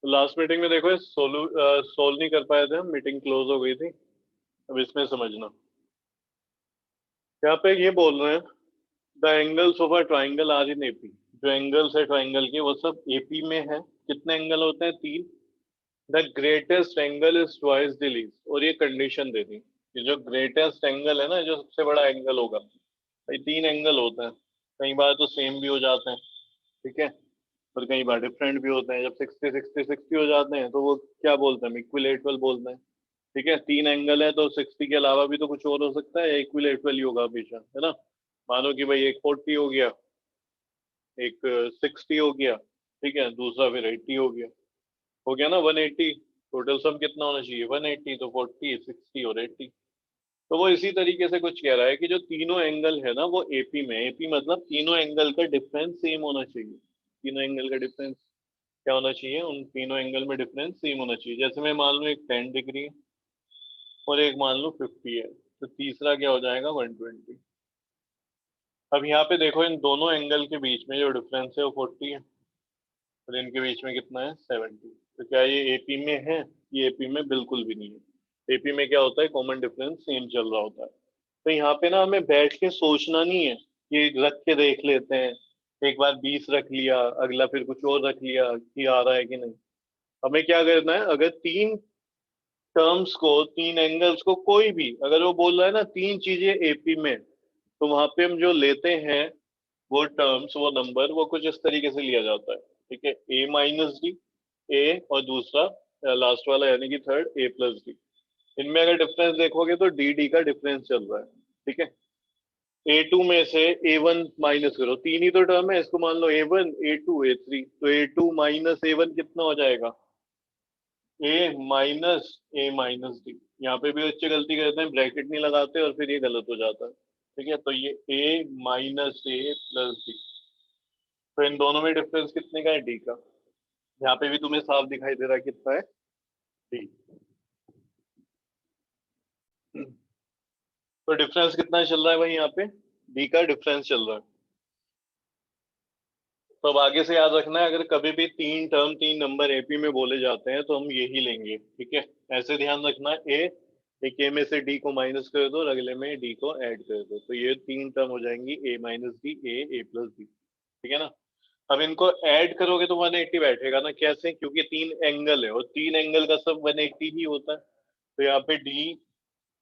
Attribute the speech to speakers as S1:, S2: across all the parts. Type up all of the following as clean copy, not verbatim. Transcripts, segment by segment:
S1: तो last meeting में देखो सोल्व नहीं कर पाए थे हम, मीटिंग क्लोज हो गई थी। अब इसमें समझना, यहाँ पे ये बोल रहे हैं the angles of a triangle are in AP. जो एंगल्स है ट्राइंगल के वो सब एपी में है। कितने एंगल होते हैं? 3। The greatest angle is twice the least. और ये कंडीशन दे दी कि जो ग्रेटेस्ट एंगल है ना, जो सबसे बड़ा एंगल होगा, भाई 3 एंगल होते हैं, कई बार तो सेम भी हो जाते हैं, ठीक है, और कई बार डिफरेंट भी होते हैं। जब 60 60 60 हो जाते हैं तो वो क्या बोलते हैं? इक्विलेटरल बोलते हैं। ठीक है, 3 एंगल है तो 60 के अलावा भी तो कुछ और हो सकता है, इक्विलेटरल ही होगा हमेशा, है ना। मानो कि भाई एक 40 हो गया, एक 60 हो गया, ठीक है, दूसरा फिर 80 हो गया ना 180। टोटल सम कितना होना चाहिए? 180। तो 40 60 और 80। तो वो इसी तरीके से कुछ कह रहा है कि जो तीनों एंगल है ना वो एपी में, एपी मतलब तीनों एंगल का डिफरेंस सेम होना चाहिए। तीनों एंगल का डिफरेंस क्या होना चाहिए? उन तीनों एंगल में डिफरेंस सेम होना चाहिए। जैसे मैं मान लूँ एक 10 डिग्री और एक मान लूँ 50 है, तो तीसरा क्या हो जाएगा? 120। अब यहाँ पे देखो इन दोनों एंगल के बीच में जो डिफरेंस है वो 40 है, और इनके बीच में कितना है? 70। तो क्या ये एपी में है? ये एपी में बिल्कुल भी नहीं है। एपी में क्या होता है? कॉमन डिफरेंस सेम चल रहा होता है। तो यहाँ पे ना हमें बैठ के सोचना नहीं है, ये रख के देख लेते हैं, एक बार 20 रख लिया, अगला फिर कुछ और रख लिया कि आ रहा है कि नहीं। हमें क्या करना है? अगर 3 टर्म्स को, 3 एंगल्स को, कोई भी अगर वो बोल रहा है ना 3 चीजें एपी में, तो वहां पे हम जो लेते हैं वो टर्म्स, वो नंबर, वो कुछ इस तरीके से लिया जाता है। ठीक है, ए माइनस डी, ए और दूसरा लास्ट वाला यानी कि थर्ड ए प्लस डी। इनमें अगर डिफरेंस देखोगे तो डी डी का डिफरेंस चल रहा है। ठीक है, ए टू में से ए वन माइनस करो, 3 ही तो टर्म है, इसको मान लो a one a two a three, तो a two minus a one कितना हो जाएगा? A minus a minus d. यहाँ पे भी बच्चे गलती करते हैं, ब्रैकेट नहीं लगाते और फिर ये गलत हो जाता है। ठीक है, तो ये ए माइनस ए प्लस डी, तो इन दोनों में डिफरेंस कितने का है? डी का। यहाँ पे भी तुम्हें साफ दिखाई दे रहा है कितना है? डी। तो डिफरेंस कितना चल रहा है भाई? यहाँ पे डी का डिफरेंस चल रहा है। तो अब आगे से याद रखना है, अगर कभी भी 3 टर्म 3 नंबर एपी में बोले जाते हैं तो हम यही लेंगे। ठीक है, ऐसे ध्यान रखना है। ए, एक ए में से डी को माइनस कर दो और अगले में डी को ऐड कर दो, तो ये 3 टर्म हो जाएंगी, ए minus D, a plus D. ठीक है ना। अब इनको ऐड करोगे तो 180 बैठेगा ना। कैसे? क्योंकि 3 एंगल है और 3 एंगल का सब 180 ही होता है। तो यहाँ पे डी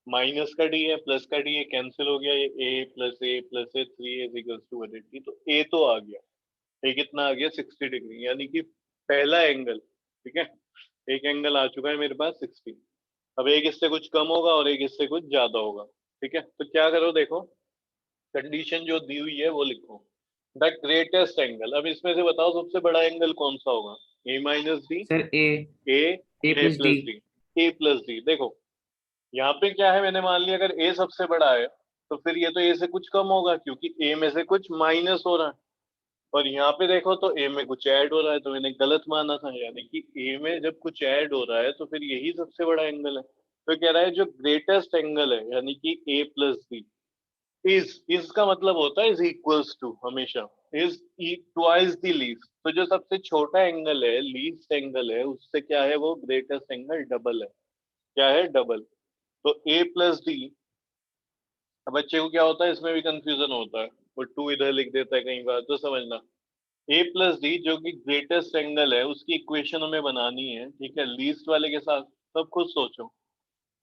S1: माइनस का डी है, प्लस का डी है, कैंसिल हो गया, ये a plus a 3 is equal to 180। तो ए तो आ गया, ये कितना आ गया? 60 डिग्री, यानी कि पहला एंगल। ठीक है, एक एंगल आ चुका है मेरे पास 60। अब एक इससे कुछ कम होगा और एक इससे कुछ ज्यादा होगा। ठीक है, तो क्या करो, देखो कंडीशन जो दी हुई है वो लिखो। द ग्रेटेस्ट एंगल, अब इसमें से बताओ सबसे बड़ा एंगल कौन सा होगा? A minus d,
S2: sir a.
S1: A,
S2: a
S1: a
S2: plus d.
S1: Plus d. A plus d, देखो यहाँ पे क्या है, मैंने मान लिया अगर ए सबसे बड़ा है तो फिर ये तो ए से कुछ कम होगा क्योंकि ए में से कुछ माइनस हो रहा है। और यहाँ पे देखो तो ए में कुछ ऐड हो रहा है, तो मैंने गलत माना था, यानी कि ए में जब कुछ ऐड हो रहा है तो फिर यही सबसे बड़ा एंगल है। तो कह रहा है जो ग्रेटेस्ट एंगल है यानी कि ए प्लस बी, इज का मतलब होता है इज इक्वल्स टू, हमेशा इज ट्वाइस द लीस्ट। तो जो सबसे छोटा एंगल है, लीस्ट एंगल है, उससे क्या है? वो ग्रेटेस्ट एंगल डबल है। क्या है? डबल। तो ए प्लस डी, अब बच्चे को क्या होता है, इसमें भी कंफ्यूजन होता है, वो टू इधर लिख देता है कई बार, तो समझना ए प्लस डी जो कि ग्रेटेस्ट एंगल है उसकी इक्वेशन हमें बनानी है। ठीक है, लीस्ट वाले के साथ सब खुद सोचो।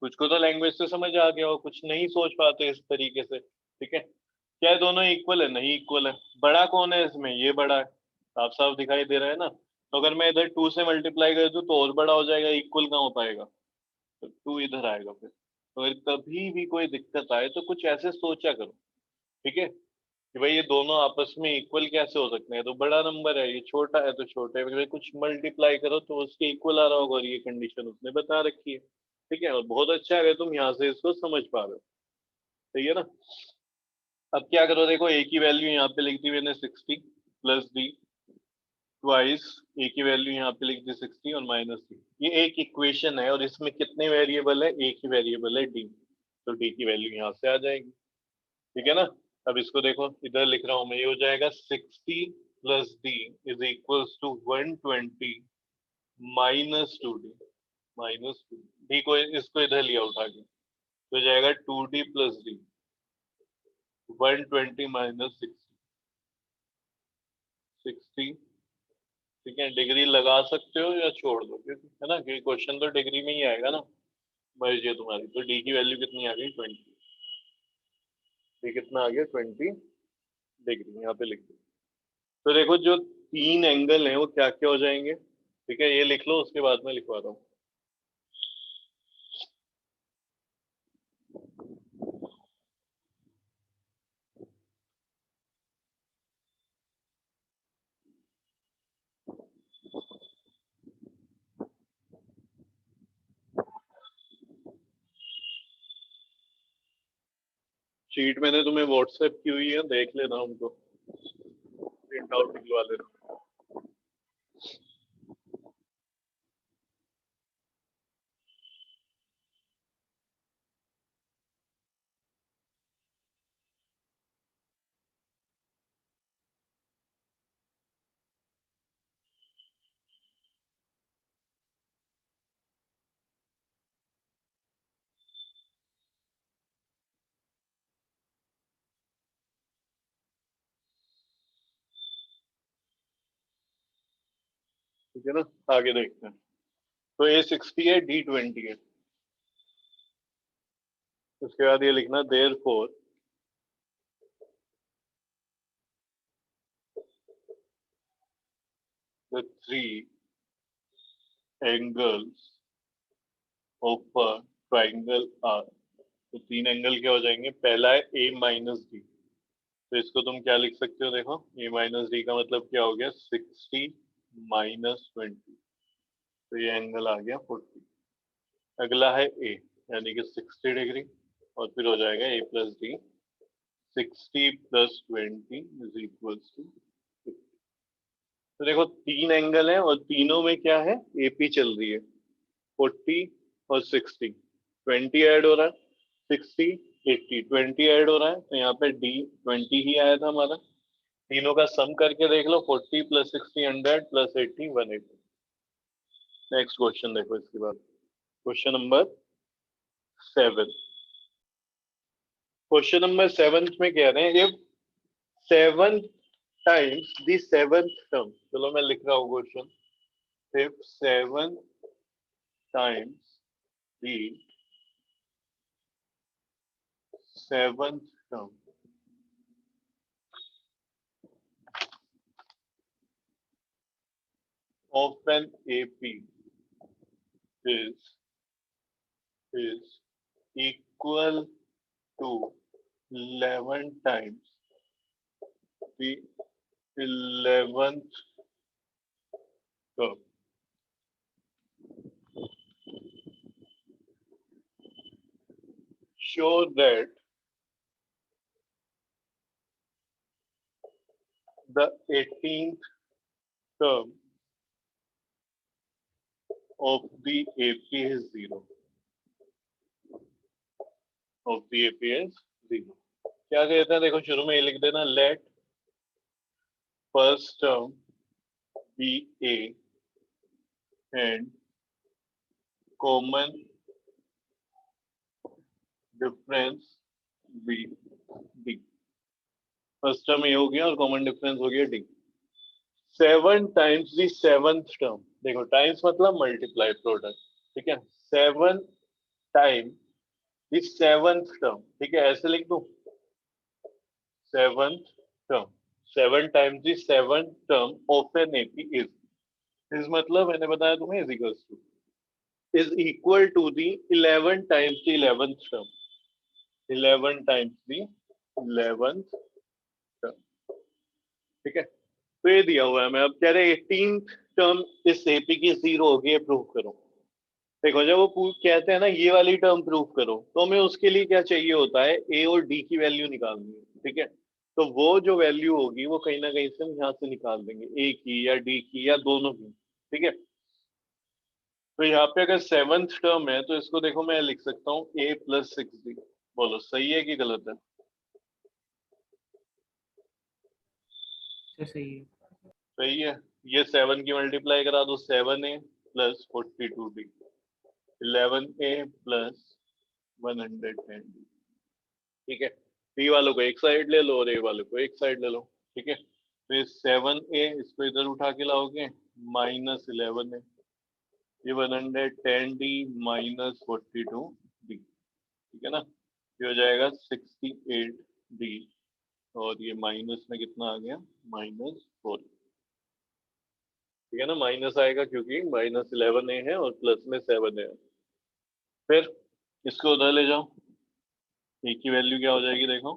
S1: कुछ को तो लैंग्वेज से समझ आ गया हो, कुछ नहीं सोच पाते इस तरीके से। ठीक है, क्या है दोनों इक्वल है? नहीं इक्वल है। बड़ा कौन है इसमें? ये बड़ा है, साफ साफ दिखाई दे रहा है ना। तो अगर मैं इधर 2 से मल्टीप्लाई कर दूं तो और बड़ा हो जाएगा, इक्वल कहाँ हो पाएगा? तो 2 इधर आएगा फिर। तो अगर कभी भी कोई दिक्कत आए तो कुछ ऐसे सोचा करो। ठीक है, कि भाई ये दोनों आपस में इक्वल कैसे हो सकते हैं? तो बड़ा नंबर है, ये छोटा है तो छोटे में कुछ मल्टीप्लाई करो तो उसके इक्वल आ रहा होगा, और ये कंडीशन उसने बता रखी है। ठीक है, और बहुत अच्छा है तुम यहाँ से इसको समझ पा रहे हो। सही है ना। अब क्या करो, देखो ए की वैल्यू यहाँ पे लिख दी मैंने 60 प्लस डी, ट्वाइस ए की वैल्यू यहाँ पे लिख दी 60 और माइनस डी। ये एक इक्वेशन है और इसमें कितने वेरिएबल है? एक ही वेरिएबल है डी, तो डी की वैल्यू यहाँ से आ जाएगी। ठीक है ना। अब इसको देखो, इधर लिख रहा हूं मैं, ये हो जाएगा 60 plus D is equals to 120 -2d D को इसको इधर लिया उठा के तो जाएगा 2d + d 120 - 60 ठीक है। डिग्री लगा सकते हो या छोड़ दो क्योंकि है ना कि क्वेश्चन तो डिग्री में ही आएगा ना। मर्जी है तुम्हारी। तो डी की वैल्यू कितनी आ गई 20। डी कितना आ गया 20 डिग्री यहाँ पे लिख दो। तो देखो जो 3 एंगल हैं वो क्या क्या हो जाएंगे। ठीक है ये लिख लो उसके बाद में लिखवा रहा हूँ। शीट मैंने तुम्हें व्हाट्सएप की हुई है देख लेना उनको प्रिंट आउट निकलवा लेना। ठीक है ना आगे देखते हैं। तो A60 है D20 है। उसके बाद ये लिखना therefore the 3 angles of a triangle are। तो 3 एंगल क्या हो जाएंगे। पहला है A - D। तो इसको तुम क्या लिख सकते हो देखो A - D का मतलब क्या हो गया 60 - 20। तो ये एंगल आ गया 40। अगला है A यानी कि 60 डिग्री और फिर हो जाएगा A + D 60 + 20 = 50। तो देखो 3 एंगल है और तीनों में क्या है AP चल रही है 40 और 60। 20 ऐड हो रहा है 60 80 20 ऐड हो रहा है तो यहाँ पे D 20 ही आया था हमारा। तीनों का सम करके देख लो 40 + 60 100 + 80 180। नेक्स्ट क्वेश्चन देखो इसके बाद क्वेश्चन नंबर 7। क्वेश्चन नंबर 7 में कह रहे हैं if 7 times the 7th term। चलो मैं लिख रहा हूँ question. If 7 times the 7th term of an AP is equal to 11 times the 11th term, show that the 18th term of the AP is 0। of the AP is 0। क्या कहते हैं देखो शुरू में ये लिख देना let first term be A and common difference B D। First term A हो गया और कॉमन डिफरेंस हो गया D। 7 times the 7th term देखो टाइम्स मतलब मल्टीप्लाई प्रोडक्ट ठीक है 7 टाइम the 7th टर्म ठीक है ऐसे लिख दूं 7th term 7 times the 7th term of an AP is मतलब मैंने बताया तुम्हें is equal to the 11 times the 11th term 11 times the 11th term। ठीक है तो ये दिया हुआ है। मैं अब कह रहे 18th टर्म इस एपी की 0 होगी ये प्रूव करो। देखो जब वो कहते हैं ना ये वाली टर्म प्रूव करो तो हमें उसके लिए क्या चाहिए होता है ए और डी की वैल्यू निकालनी है। ठीक है तो वो जो वैल्यू होगी वो कहीं ना कहीं से हम यहाँ से निकाल देंगे ए की या डी की या दोनों की। ठीक है तो यहाँ पे अगर 7th टर्म है तो इसको देखो मैं लिख सकता हूँ A + 6D। बोलो सही है कि गलत है।
S2: सही है।
S1: सही है। ये 7 की मल्टीप्लाई करा दो 7 है plus 42D, 11A plus 110D। ठीक है, डी वालों को एक साइड ले लो और ए वालों को एक साइड ले लो। ठीक है, फिर 7A इसको इधर उठा के लाओगे, माइनस 11A, ये 110D माइनस 42D। ठीक है ना, ये हो जाएगा 68D, और ये माइनस में कितना आ गया, -4। ठीक है ना, माइनस आएगा क्योंकि -11A है और प्लस में 7A है। फिर इसको उधर ले जाओ, ए की वैल्यू क्या हो जाएगी, देखो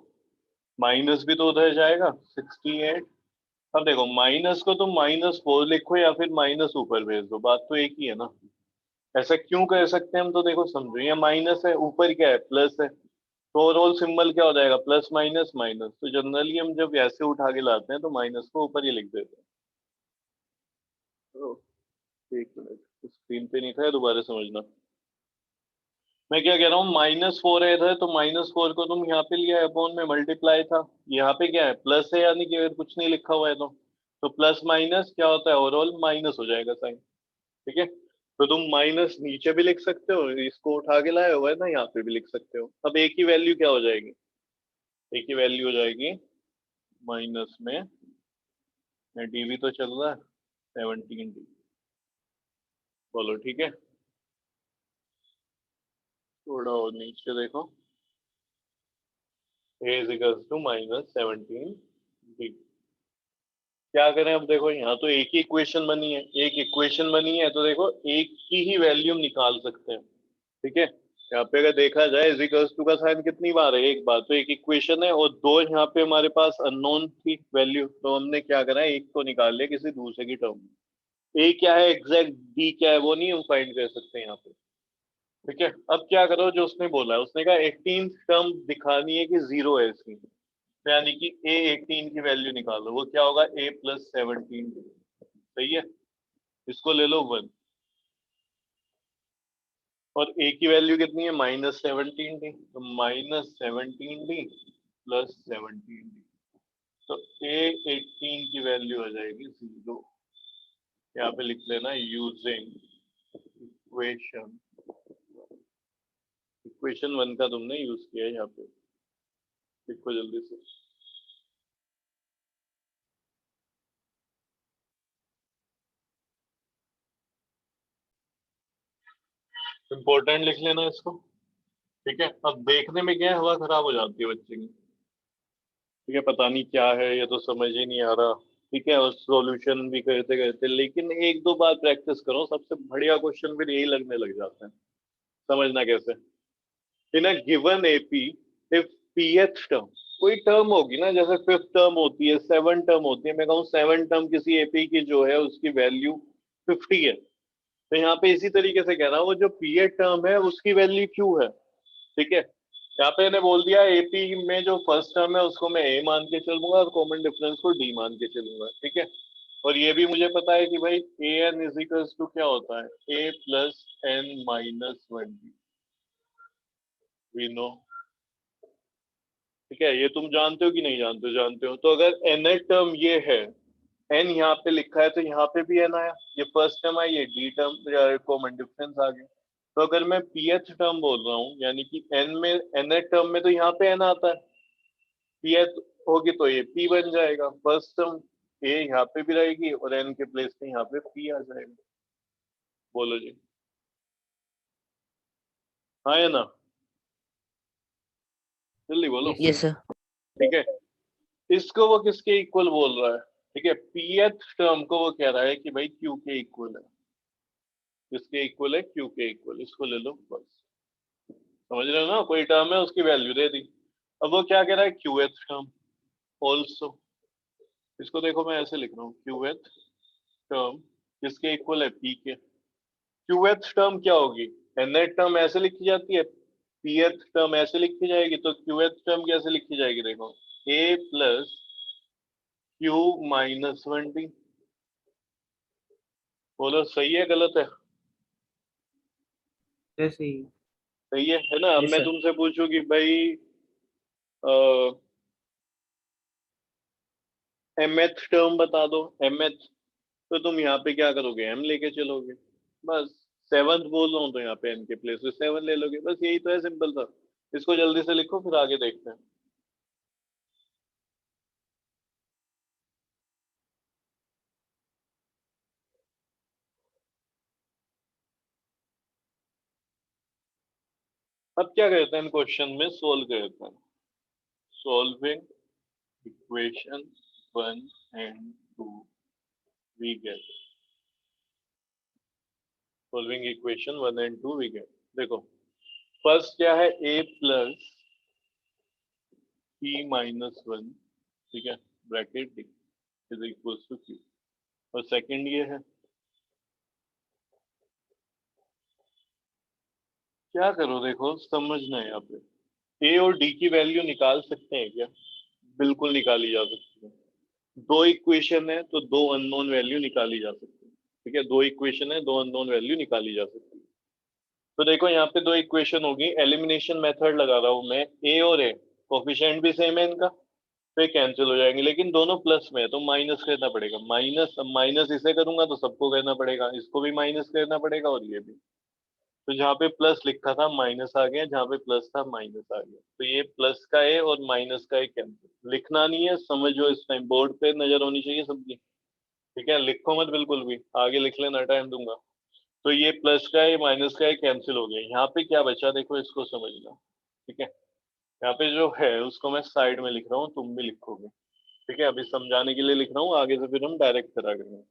S1: माइनस भी तो उधर जाएगा 68। अब देखो माइनस को तुम -4 लिखो या फिर माइनस ऊपर भेज दो, बात तो एक ही है ना। ऐसा क्यों कर सकते हैं हम, तो देखो समझो, ये माइनस है, ऊपर क्या है, प्लस है, तो ओवरऑल सिंबल क्या हो जाएगा, प्लस माइनस माइनस। तो जनरली हम जब ऐसे उठा के लाते हैं तो माइनस को ऊपर ही लिख देते हैं। तो एक मिनट, स्क्रीन पे नहीं था, दोबारा समझना। मैं क्या कह रहा हूँ, -4 है इधर, तो -4 को तुम यहाँ पे लिया, अपॉन में मल्टीप्लाई था, यहाँ पे क्या है, प्लस है, यानी कि अगर कुछ नहीं लिखा हुआ है तो प्लस माइनस क्या होता है, ओवरऑल माइनस हो जाएगा साइन। ठीक है, तो तुम माइनस नीचे भी लिख सकते हो, इसको उठा के लाए हुआ है ना, यहाँ पे भी लिख सकते हो। अब एक ही वैल्यू क्या हो जाएगी, एक ही वैल्यू हो जाएगी माइनस में डी भी तो चल रहा है 17D। बोलो ठीक है, थोड़ा और नीचे देखो, a is equals to -17D। क्या करें, अब देखो यहाँ तो एक ही इक्वेशन बनी है, एक इक्वेशन बनी है, तो देखो एक की ही वैल्यू हम निकाल सकते हैं। ठीक है, यहाँ पे अगर देखा जाए इज इक्वल्स टू का साइन कितनी बार है, एक बार, तो एक इक्वेशन है, और दो यहाँ पे हमारे पास अननोन थी वैल्यू, तो हमने क्या करा, एक को निकाल लिया किसी दूसरे की टर्म में। ए क्या है एग्जैक्ट, डी क्या है वो नहीं हम फाइंड कर सकते यहाँ पे। ठीक है, अब क्या करो, जो उसने बोला है, उसने कहा 18 टर्म दिखानी है कि जीरो है इसकी, तो यानी कि ए 18 की वैल्यू निकालो, वो क्या होगा, a प्लस 17। सही है, इसको ले लो 1, और a की वैल्यू कितनी है, -17D, तो -17D प्लस 17D, तो a 18 की वैल्यू हो जाएगी 0। यहाँ पे लिख लेना यूजिंग इक्वेशन, इक्वेशन 1 का तुमने यूज किया है यहाँ पे, लिखो जल्दी से। इम्पोर्टेंट लिख लेना इसको। ठीक है, अब देखने में क्या है, हवा खराब हो जाती है बच्चे की। ठीक है, पता नहीं क्या है, ये तो समझ ही नहीं आ रहा। ठीक है, और सॉल्यूशन भी करते करते, लेकिन एक दो बार प्रैक्टिस करो, सबसे बढ़िया क्वेश्चन फिर यही लगने लग जाता है। समझना कैसे, in a given AP, if pth term, कोई टर्म होगी ना, जैसे 5th टर्म होती है, 7 टर्म होती है, मैं कहूँ 7 टर्म किसी एपी की जो है उसकी वैल्यू 50 है, तो यहाँ पे इसी तरीके से कह रहा हूँ, वो जो pth टर्म है उसकी वैल्यू क्यू है। ठीक है, यहाँ पे इन्हें बोल दिया एपी में जो फर्स्ट टर्म है उसको मैं ए मान के चलूंगा और कॉमन डिफरेंस को डी मान के चलूंगा। ठीक है, और ये भी मुझे पता है कि भाई a n is equals to क्या होता है, a plus n minus 1 we know. ठीक है, ये तुम जानते हो कि नहीं जानते हो, जानते हो, तो अगर एन टर्म ये है, एन यहाँ पे लिखा है, तो यहाँ पे भी एन आया, ये फर्स्ट टर्म आई, ये डी टर्म कॉमन डिफरेंस आ गया। तो अगर मैं pth टर्म बोल रहा हूँ, यानी कि एन में, एन टर्म में तो यहाँ पे एन आता है, pth होगी तो ये p बन जाएगा, फर्स्ट टर्म a यहाँ पे भी रहेगी और n के प्लेस पे यहाँ पे p आ जाएगा। बोलो जी, हाँ या ना, जल्दी बोलो।
S2: Yes sir.
S1: ठीक है, इसको वो किसके इक्वल बोल रहा है, ठीक है, pth टर्म को वो कह रहा है कि भाई q के इक्वल है, किसके इक्वल है, q के इक्वल, इसको ले लो बस। समझ रहे हो ना, कोई टर्म है उसकी वैल्यू दे दी, अब वो क्या कह रहा है, qth टर्म ऑल्सो, इसको देखो मैं ऐसे लिख रहा हूँ, qth टर्म किसके इक्वल है, p के। qth टर्म क्या होगी, nth टर्म ऐसे लिखी जाती है, pth टर्म ऐसे लिखी जाएगी, तो qth टर्म कैसे लिखी जाएगी, देखो a plus q minus 1d। बोलो सही है गलत है,
S2: सही।
S1: सही है ना। अब
S2: यस
S1: मैं
S2: सर।
S1: तुमसे पूछूं कि भाई mth टर्म बता दो, mth, तो तुम यहाँ पे क्या करोगे, m लेके चलोगे। बस 7th बोल रहा हूँ तो यहाँ पे n के प्लेस पे 7 ले लोगे, बस यही तो है, सिंपल था। इसको जल्दी से लिखो फिर आगे देखते हैं। अब क्या करते हैं, क्वेश्चन में सोल्व करते हैं। Solving equation 1 and 2 we get, solving equation 1 and 2 we get. देखो फर्स्ट क्या है, a प्लस p माइनस 1, ठीक है, bracket d is equal to q। और सेकंड ये है, क्या करो देखो समझना है, यहाँ पे a और d की वैल्यू निकाल सकते हैं क्या? बिल्कुल निकाली जा सकती है। दो इक्वेशन है तो दो अननोन वैल्यू निकाली जा सकती है, ठीक है, दो इक्वेशन है, दो अननोन वैल्यू निकाली जा सकती है। तो देखो यहाँ पे दो इक्वेशन होगी, एलिमिनेशन मेथड लगा रहा हूं मैं, ए और ए, कोफिशिएंट भी सेम है इनका, तो ये कैंसिल हो जाएंगे, लेकिन दोनों प्लस में है तो माइनस करना पड़ेगा। माइनस, माइनस इसे करूंगा तो सबको करना पड़ेगा, इसको भी माइनस करना पड़ेगा और ये भी। तो जहाँ पे प्लस लिखा था माइनस आ गया, जहाँ पे प्लस था माइनस आ गया, तो ये प्लस का है और माइनस का है कैंसिल। लिखना नहीं है, समझो, इस टाइम बोर्ड पे नजर होनी चाहिए सबकी, ठीक है, लिखो मत बिल्कुल भी, आगे लिख लेना, टाइम दूंगा। तो ये प्लस का है माइनस का है कैंसिल हो गया, यहाँ पे क्या बचा देखो, इसको समझना, ठीक है। यहाँ पे जो है उसको मैं साइड में लिख रहा हूँ, तुम भी लिखोगे, ठीक है, अभी समझाने के लिए लिख रहा हूँ, आगे से फिर हम डायरेक्ट करा करेंगे।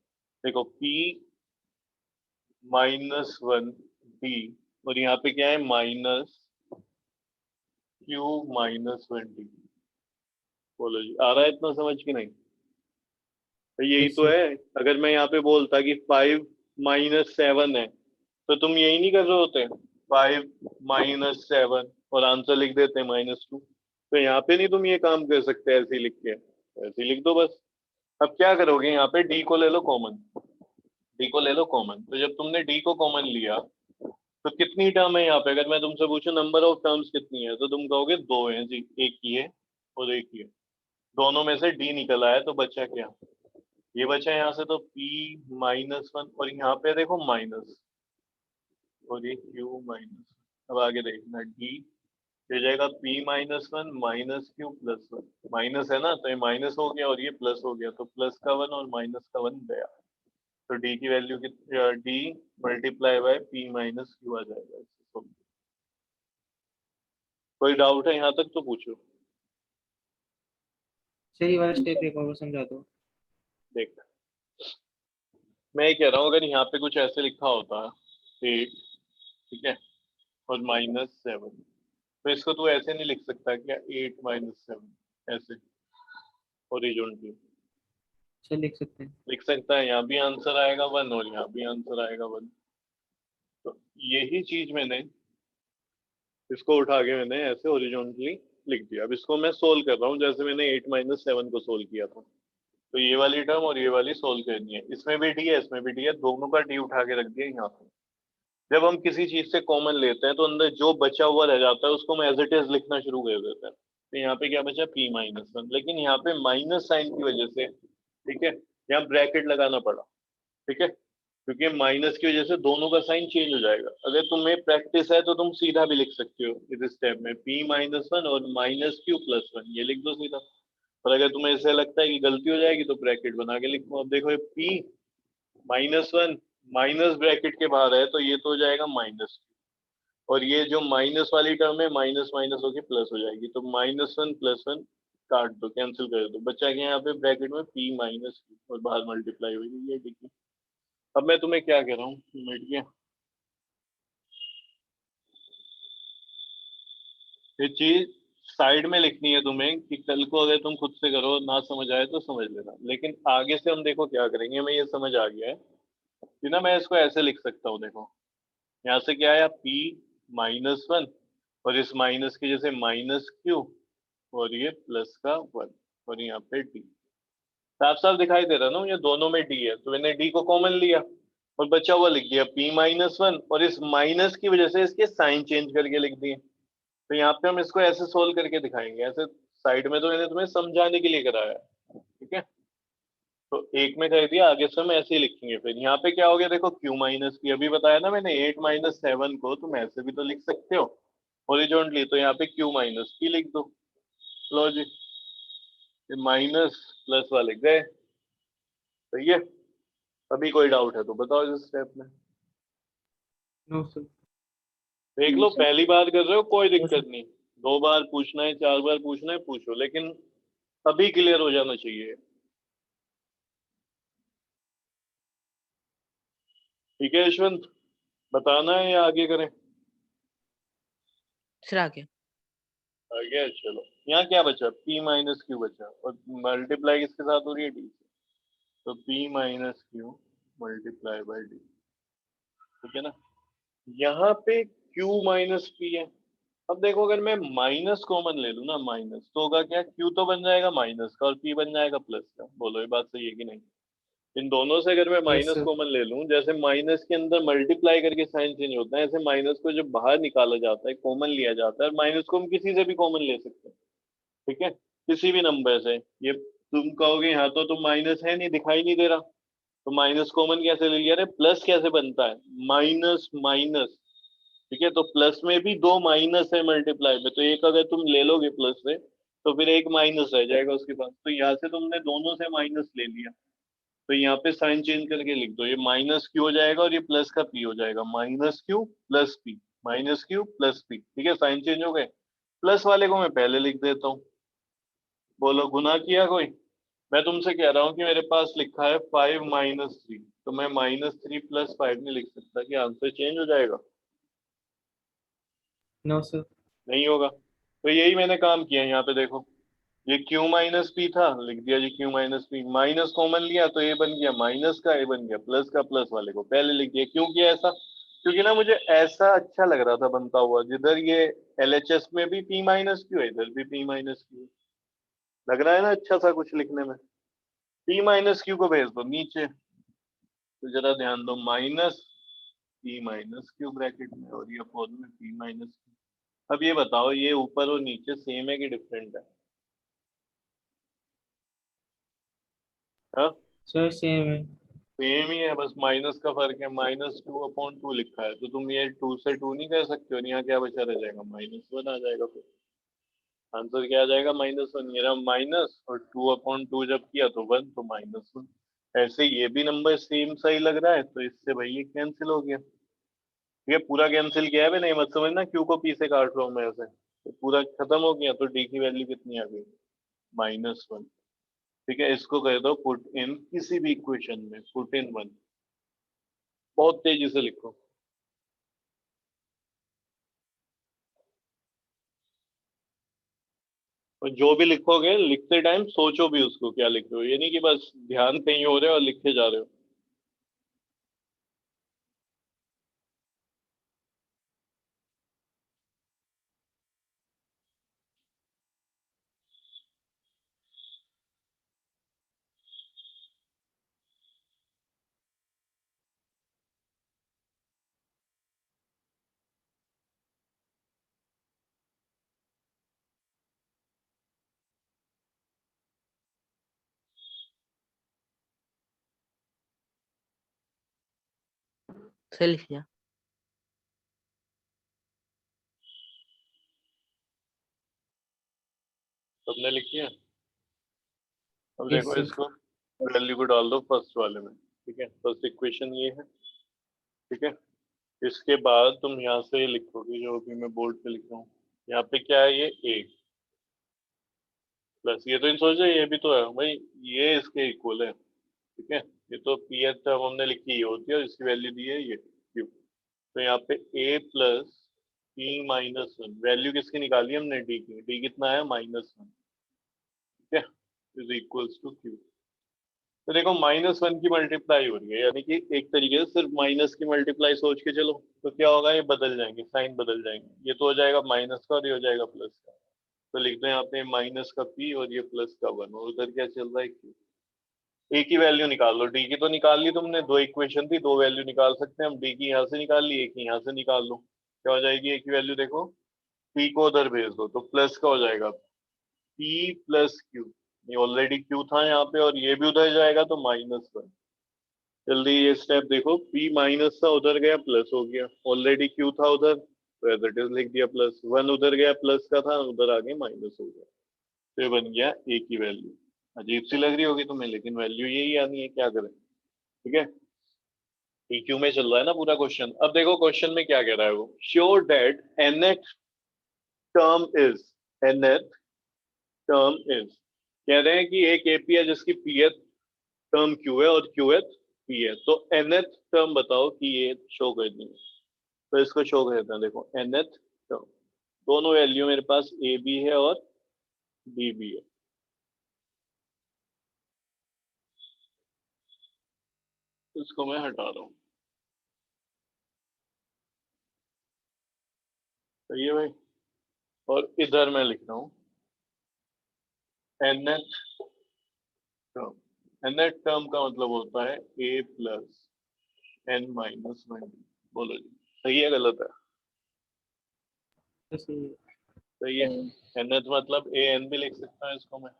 S1: देखो p माइनस 1 d, और यहाँ पे क्या है माइनस q माइनस 1d। बोलो जी, आ रहा है इतना समझ कि नहीं? तो यही
S2: यस
S1: तो
S2: सर।
S1: है। अगर मैं यहाँ पे बोलता कि 5 माइनस 7 है, तो तुम यही नहीं कर रहे होते, 5 माइनस 7 और आंसर लिख देते -2। तो यहाँ पे नहीं तुम ये काम कर सकते ऐसे ही लिख के, ऐसे ही लिख दो बस। अब क्या करोगे, यहाँ पे डी को ले लो कॉमन, डी को ले लो कॉमन। तो जब तुमने डी को कॉमन लिया तो कितनी टर्म है यहाँ पे, अगर मैं तुमसे पूछूं नंबर ऑफ टर्म्स कितनी है, तो तुम कहोगे दो है जी, एक ही है और एक ही है। दोनों में से डी निकल आया तो बचा क्या, ये बचा यहाँ से, तो p -1 और यहाँ पे देखो माइनस, और ये q माइनस। अब आगे देखना d, ये जाएगा p-1 -q+1, माइनस है ना, तो ये माइनस हो गया और ये प्लस हो गया, तो प्लस का 1 और माइनस का 1 गया। तो d की value d multiply by p minus q आ जाएगा। कोई डाउट है यहाँ तक तो पूछो।
S2: सर ये वाला स्टेप एक और समझा दो।
S1: देख, मैं ये कह रहा हूँ, अगर यहाँ पे कुछ ऐसे लिखा होता 8, ठीक है, और -7, तो इसको तू ऐसे नहीं लिख सकता क्या, 8 -7 ऐसे हॉरिजॉन्टली
S2: सर लिख सकते हैं।
S1: लिख सकता है, यहाँ भी आंसर आएगा 1 और यहाँ भी आंसर आएगा 1। तो यही चीज मैंने इसको उठा के मैंने ऐसे हॉरिजॉन्टली लिख दिया। अब इसको मैं सोल्व कर रहा हूँ, जैसे मैंने 8 - 7 को सोल्व किया था। तो ये वाली टर्म और ये वाली सोल्व करनी है, इसमें भी डी है इसमें भी डी है, दोनों का डी उठा के रख दिया यहाँ पे। जब हम किसी चीज से कॉमन लेते हैं तो अंदर जो बचा हुआ रह जाता है उसको हम एज इट इज लिखना शुरू कर देते हैं। तो यहाँ पे क्या बचा p-1, लेकिन यहाँ पे माइनस साइन की वजह से, ठीक है, यहाँ ब्रैकेट लगाना पड़ा, ठीक है, क्योंकि माइनस की वजह से दोनों का साइन चेंज हो जाएगा। अगर तुम्हें प्रैक्टिस है तो तुम सीधा भी लिख सकते हो इस स्टेप में, p-1 और -q+1 ये लिख दो सीधा। और अगर तुम्हें ऐसे लगता है कि गलती हो जाएगी तो ब्रैकेट बना के लिखो। अब देखो p-1 माइनस ब्रैकेट के बाहर है तो ये तो हो जाएगा माइनस, और ये जो माइनस वाली टर्म है माइनस माइनस होके प्लस हो जाएगी, तो -1 + 1 काट दो, कैंसिल कर दो, बचा के यहाँ पे ब्रैकेट में p-q और बाहर मल्टीप्लाई हो गई ये, ठीक है। अब मैं तुम्हें क्या कह रहा हूँ, मिट गया, ये चीज साइड में लिखनी है तुम्हें कि कल को अगर तुम खुद से करो ना समझ आए तो समझ लेना, लेकिन आगे से हम देखो क्या करेंगे, हमें ये समझ आ गया है कि ना मैं इसको ऐसे लिख सकता हूँ। देखो यहाँ से क्या आया p-1 और इस माइनस की जैसे -q और ये प्लस का 1 और यहाँ पे d, साफ साफ दिखाई दे रहा ना, ये दोनों में d है तो मैंने d को कॉमन लिया और बचा हुआ लिख दिया p-1 और इस माइनस की वजह से इसके साइन चेंज करके लिख दिए। तो यहाँ पे हम इसको ऐसे सोल्व करके दिखाएंगे, ऐसे साइड में तो मैंने तुम्हें समझाने के लिए कराया है, ठीक है। तो एक में कर दिया, आगे से हम ऐसे ही लिखेंगे। फिर यहाँ पे क्या हो गया देखो, q माइनस पी, अभी बताया ना मैंने 8 माइनस 7 को तुम ऐसे भी तो लिख सकते हो हॉरिजॉन्टली, तो यहाँ पे q माइनस पी लिख दो। लो जी, माइनस प्लस वाले गए। सही है। अभी कोई डाउट है तो बताओ इस स्टेप में।
S2: No sir.
S1: देख लो, पहली बार कर रहे हो कोई
S2: नो
S1: दिक्कत
S2: सर।
S1: नहीं, 2 बार पूछना है 4 बार पूछना है पूछो, लेकिन अभी क्लियर हो जाना चाहिए। ठीक है यशवंत, बताना है या आगे करें?
S3: सर आ गया।
S1: आगे चलो। यहाँ क्या बचा, p माइनस क्यू बचा, और मल्टीप्लाई किसके साथ हो रही है, d से। तो p minus Q multiply by D. ठीक है ना। यहाँ पे q माइनस पी है। अब देखो, अगर मैं माइनस कॉमन ले लूँ ना, माइनस तो होगा क्या, q तो बन जाएगा माइनस का और p बन जाएगा प्लस का। बोलो ये बात सही है कि नहीं? इन दोनों से अगर मैं
S2: यस
S1: माइनस
S2: सर।
S1: कॉमन ले लूं, जैसे माइनस के अंदर मल्टीप्लाई करके साइन चेंज होता है, ऐसे माइनस को जब बाहर निकाला जाता है कॉमन लिया जाता है, और माइनस को हम किसी से भी कॉमन ले सकते हैं। ठीक है, किसी भी नंबर से। ये तुम कहोगे यहाँ तो माइनस है नहीं, दिखाई नहीं दे रहा, तो माइनस कॉमन कैसे ले लिया रे? प्लस कैसे बनता है, माइनस माइनस। ठीक है, तो प्लस में भी 2 माइनस है मल्टीप्लाई में, तो एक अगर तुम ले लोगे प्लस से तो फिर एक माइनस रह जाएगा उसके पास, तो यहाँ से तुमने दोनों से माइनस ले लिया, तो यहाँ पे साइन चेंज करके लिख दो, ये माइनस क्यू हो जाएगा और ये प्लस का पी हो जाएगा, minus Q plus P, minus Q plus P. ठीक है, साइन चेंज हो गए। प्लस वाले को मैं पहले लिख देता हूँ। बोलो गुना किया कोई? मैं तुमसे कह रहा हूँ कि मेरे पास लिखा है 5 - 3, तो मैं -3 + 5 नहीं लिख सकता, कि आंसर चेंज हो जाएगा?
S2: No sir.
S1: नहीं होगा। तो यही मैंने काम किया यहाँ पे देखो, ये q माइनस पी था, लिख दिया जी q minus P, minus common लिया तो ये बन गया माइनस का, ये बन गया प्लस का, प्लस वाले को पहले लिख दिया। क्यों किया ऐसा? क्योंकि ना मुझे ऐसा अच्छा लग रहा था बनता हुआ, जिधर ये LHS में भी p माइनस क्यू है, इधर भी p माइनस क्यू। लग रहा है ना अच्छा सा कुछ लिखने में? p माइनस क्यू को भेज दो नीचे, तो जरा ध्यान दो, minus p minus Q bracket में, और ये फोर में p माइनस क्यू। अब ये बताओ, ये ऊपर और नीचे सेम है कि डिफरेंट है? हाँ,
S2: सर सेम है।
S1: सेम ही है, बस माइनस का फर्क है, -2/2 लिखा है, तो तुम ये 2 से 2 नहीं कर सकते हो, यहाँ क्या बचा रह जाएगा, -1 आ जाएगा। फिर आंसर क्या आ जाएगा, -1। मेरा माइनस और 2/2 जब किया तो 1, तो -1। ऐसे ये भी नंबर सेम सही लग रहा है, तो इससे भाई ये कैंसिल हो गया। ये पूरा कैंसिल किया है भी नहीं, मत समझना क्यू को पी से काट रहा हूँ मैं ऐसे, तो पूरा खत्म हो गया। तो डी की वैल्यू कितनी आ गई, -1। ठीक है, इसको कह दो पुट इन, किसी भी इक्वेशन में पुट इन 1। बहुत तेजी से लिखो। और जो भी लिखोगे, लिखते टाइम सोचो भी उसको क्या लिख रहे हो, ये नहीं कि बस ध्यान कहीं हो रहे हो और लिखे जा रहे हो।
S3: सर लिख लिया।
S1: सबने लिख दिया? अब
S2: यस
S1: देखो
S2: सर।
S1: इसको, वैल्यू को डाल दो फर्स्ट वाले में। ठीक है, फर्स्ट इक्वेशन ये है। ठीक है, इसके बाद तुम यहाँ से लिखोगे जो अभी मैं बोर्ड पे लिख रहा हूँ। यहाँ पे क्या है, ये a प्लस, ये तो इन सोचो ये भी तो है भाई, ये इसके इक्वल है। ठीक है, ये तो पी एच टर्म हमने लिखी, ये होती है और इसकी वैल्यू दी है ये q। तो यहाँ पे a प्लस p-1, वैल्यू किसकी निकाली हमने, d की। d कितना है, -1। ठीक है, इज इक्वल्स टू q। तो देखो -1 की मल्टीप्लाई हो रही है, यानी कि एक तरीके से सिर्फ माइनस की मल्टीप्लाई सोच के चलो, तो क्या होगा, ये बदल जाएंगे, साइन बदल जाएंगे, ये तो हो जाएगा माइनस का और ये हो जाएगा प्लस का। तो लिखते हैं यहाँ पे माइनस का p और ये प्लस का 1, और उधर क्या चल रहा है, q। a की वैल्यू निकाल लो, d की तो निकाल ली तुमने, दो इक्वेशन थी, दो वैल्यू निकाल सकते हैं हम, d की यहाँ से निकाल ली, a की यहाँ से निकाल लो। क्या हो जाएगी a की वैल्यू, देखो p को उधर भेज दो तो प्लस का हो जाएगा p प्लस q, ये ऑलरेडी क्यू था यहाँ पे और ये भी उधर जाएगा तो -1। जल्दी ये स्टेप देखो, p माइनस था उधर गया प्लस हो गया, ऑलरेडी q था उधर तो एज इट इज लिख दिया प्लस, 1 उधर गया प्लस का था उधर आगे माइनस हो गया, तो ये बन गया a की वैल्यू। अजीब सी लग रही होगी तुम्हें लेकिन वैल्यू यही आनी है, क्या करें। ठीक है, PQ में चल रहा है ना पूरा क्वेश्चन। अब देखो क्वेश्चन में क्या कह रहा है वो, sure that nth term is, nth term is, कह रहे हैं कि एक AP है जिसकी pth टर्म Q है और Qth P है, तो nth टर्म बताओ कि ये शो कर दी है, तो इसको शो कर देते हैं। देखो nth टर्म, दोनों वैल्यू मेरे पास A भी है और B भी है। इसको मैं हटा रहा हूँ, सही है भाई। और इधर मैं लिख रहा हूँ nth टर्म, nth टर्म का मतलब होता है a प्लस n माइनस 1। बोलो जी, सही है गलत है?
S2: तो सही है।
S1: सही है। nth मतलब a n भी लिख सकता है इसको मैं,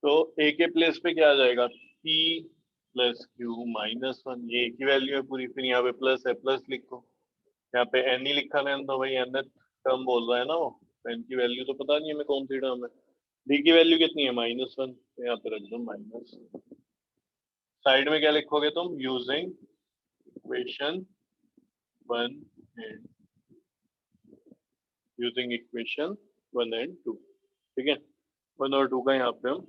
S1: तो a के प्लेस पे क्या आ जाएगा, p प्लस क्यू माइनस 1, ये एक ही वैल्यू है पूरी, फिर यहाँ पे प्लस है प्लस लिखो, यहाँ पे n ही लिखा रहने दो भाई, nth टर्म बोल रहा है ना वो, तो n की वैल्यू तो पता नहीं हमें कौन सी टर्म है, d की वैल्यू कितनी है -1, तो यहाँ पे रख दो माइनस। साइड में क्या लिखोगे तुम, using equation 1 and, using equation 1 and 2। ठीक है, 1 और 2 का यहाँ पे हम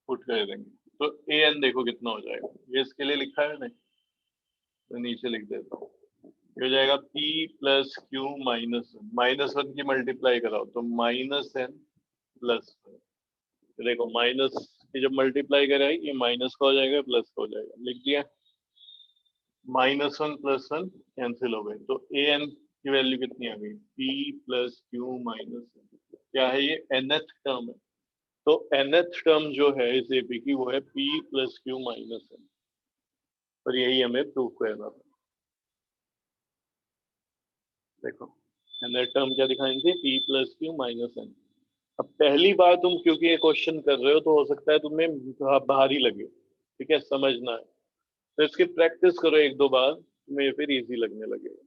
S1: पुट कर देंगे, तो ए एन देखो कितना हो जाएगा, ये इसके लिए लिखा है नहीं तो नीचे लिख देता हूँ, ये हो जाएगा p प्लस क्यू -1 की मल्टीप्लाई कराओ तो -n प्लस 1। देखो माइनस की जब मल्टीप्लाई कराएगी ये माइनस का हो जाएगा प्लस का हो जाएगा, लिख दिया। -1 प्लस 1 कैंसिल हो गए, तो ए एन की वैल्यू कितनी आ गई, p प्लस क्यू माइनस, क्या है ये, nth टर्म है, तो nth टर्म जो है इस एपी की वो है p plus Q minus n, और यही हमें प्रूव करना था। देखो nth टर्म क्या दिखाई थी, p plus Q minus n। अब पहली बार तुम क्योंकि ये क्वेश्चन कर रहे हो तो हो सकता है तुम्हें भारी लगे, ठीक है, समझना है, तो इसकी प्रैक्टिस करो एक दो बार, तुम्हें फिर इजी लगने लगेगा।